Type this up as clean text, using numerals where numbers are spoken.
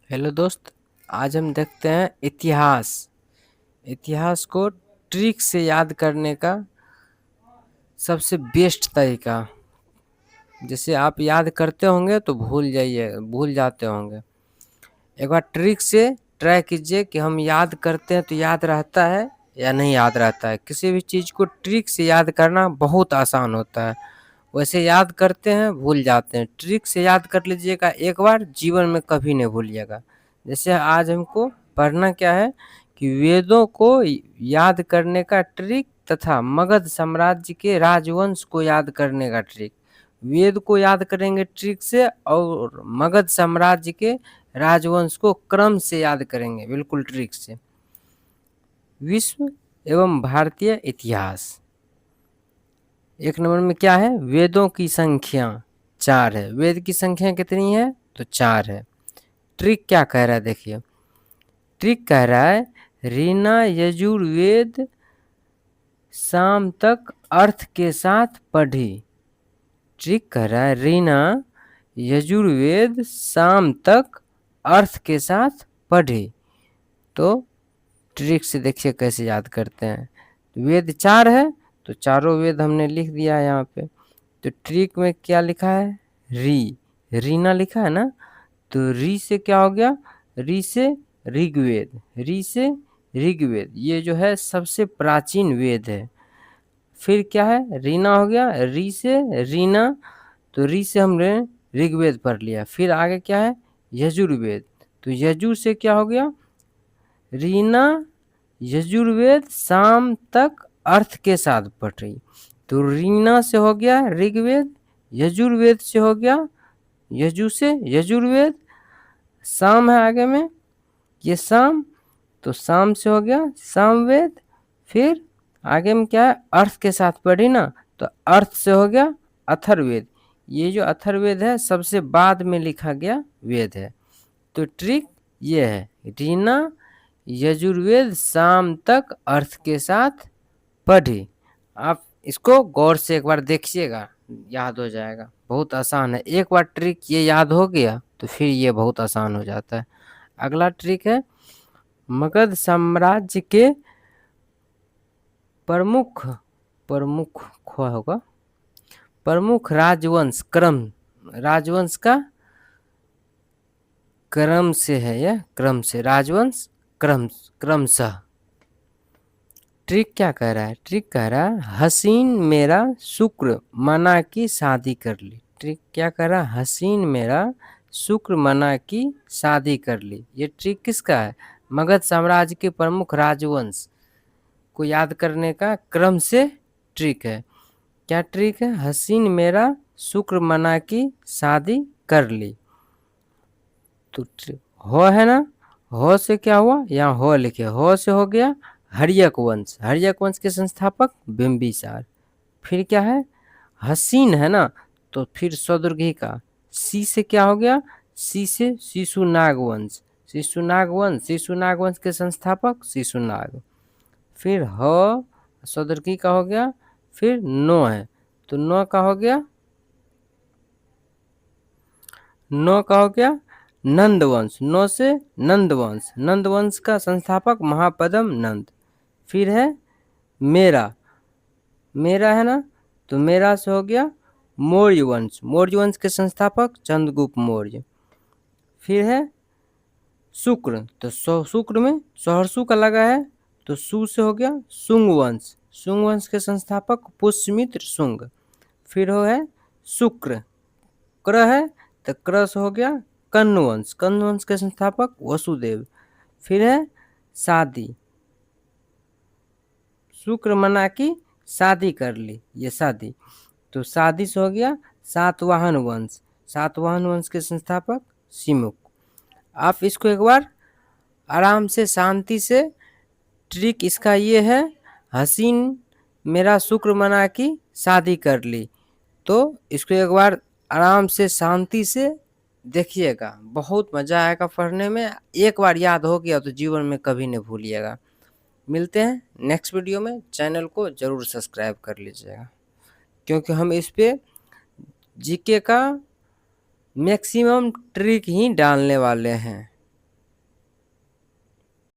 Hello दोस्त। आज हम देखते हैं इतिहास। इतिहास को ट्रिक से याद करने का सबसे बेस्ट तरीका। जैसे आप याद करते होंगे तो भूल जाते होंगे। एक बार ट्रिक से ट्राई कीजिए कि हम याद करते हैं तो याद रहता है या नहीं याद रहता है। किसी भी चीज़ को ट्रिक से याद करना बहुत आसान होता है। वैसे याद करते हैं भूल जाते हैं। ट्रिक से याद कर लीजिएगा एक बार, जीवन में कभी नहीं भूलिएगा। जैसे आज हमको पढ़ना क्या है कि वेदों को याद करने का ट्रिक तथा मगध साम्राज्य के राजवंश को याद करने का ट्रिक। वेद को याद करेंगे ट्रिक से और मगध साम्राज्य के राजवंश को क्रम से याद करेंगे बिल्कुल ट्रिक से। विश्व एवं भारतीय इतिहास। एक नंबर में क्या है? वेदों की संख्या 4 है। वेद की संख्या कितनी है? तो 4 है। ट्रिक क्या कह रहा है देखिए। ट्रिक कह रहा है रीना यजुर्वेद शाम तक अर्थ के साथ पढ़ी। ट्रिक कह रहा है रीना यजुर्वेद शाम तक अर्थ के साथ पढ़ी। तो ट्रिक से देखिए कैसे याद करते हैं। वेद 4 है तो चारों वेद हमने लिख दिया यहाँ पे। तो ट्रिक में क्या लिखा है? रीना लिखा है ना। तो री से क्या हो गया? री से ऋग्वेद। री से ऋग्वेद ये जो है सबसे प्राचीन वेद है। फिर क्या है? रीना हो गया। री से रीना, तो री से हमने ऋग्वेद पढ़ लिया। फिर आगे क्या है? यजुर्वेद। तो यजु से क्या हो गया? रीना यजुर्वेद शाम तक अर्थ के साथ पढ़ रही। तो रीना से हो गया ऋग्वेद, यजुर्वेद से हो गया यजु से यजुर्वेद, शाम है आगे में ये शाम, तो शाम से हो गया सामवेद। फिर आगे में क्या है? अर्थ के साथ पढ़ी ना, तो अर्थ से हो गया अथर्ववेद। ये जो अथर्ववेद है सबसे बाद में लिखा गया वेद है। तो ट्रिक ये है रीना यजुर्वेद शाम तक अर्थ के साथ पढ़ी। आप इसको गौर से एक बार देखिएगा, याद हो जाएगा। बहुत आसान है। एक बार ट्रिक ये याद हो गया तो फिर ये बहुत आसान हो जाता है। अगला ट्रिक है मगध साम्राज्य के प्रमुख प्रमुख क्या होगा? प्रमुख राजवंश क्रम। राजवंश का क्रम से है यह, क्रम से राजवंश क्रमशः। ट्रिक क्या कह रहा है? ट्रिक कह रहा है हसीन मेरा शुक्र मना की शादी कर ली। ट्रिक क्या कह रहा है? हसीन मेरा शुक्र मना की शादी कर ली। ये ट्रिक किसका है? मगध साम्राज्य के प्रमुख राजवंश को याद करने का क्रम से ट्रिक है। क्या ट्रिक है? हसीन मेरा शुक्र मना की शादी कर ली। तो हो है ना। हो से क्या हुआ? यहाँ हो लिखे। हो से हो गया हर्यक वंश। हर्यक वंश के संस्थापक बिंबिसार। फिर क्या है? हसीन है ना, तो फिर स्वदुर्गी का। सी से क्या हो गया? सी से शिशुनाग वंश। शिशुनाग वंश, शिशुनाग वंश के संस्थापक शिशुनाग। फिर ह स्वदुर्गी का हो गया। फिर नो है तो नो का हो गया, नो का हो गया नंदवंश। नो से नंदवंश। नंदवंश का संस्थापक महापदम नंद। फिर है मेरा। मेरा है ना, तो मेरा से हो गया मौर्य वंश। मौर्य वंश के संस्थापक चंद्रगुप्त मौर्य। फिर है शुक्र, तो शुक्र में सहर्षु का लगा है, तो सु से हो गया शुंग वंश। शुंग वंश के संस्थापक पुष्यमित्र शुंग। फिर हो है शुक्र। क्र है तो क्र से हो गया कण्व वंश। कण्व वंश के संस्थापक वसुदेव। फिर है शादी। शुक्र मना की शादी कर ली, ये शादी। तो शादी से हो गया सातवाहन वंश। सातवाहन वंश के संस्थापक सिमुक। आप इसको एक बार आराम से शांति से, ट्रिक इसका ये है हसीन मेरा शुक्र मना की शादी कर ली। तो इसको एक बार आराम से शांति से देखिएगा, बहुत मज़ा आएगा पढ़ने में। एक बार याद हो गया तो जीवन में कभी नहीं भूलिएगा। मिलते हैं नेक्स्ट वीडियो में। चैनल को ज़रूर सब्सक्राइब कर लीजिएगा, क्योंकि हम इस पे जीके का मैक्सिमम ट्रिक ही डालने वाले हैं।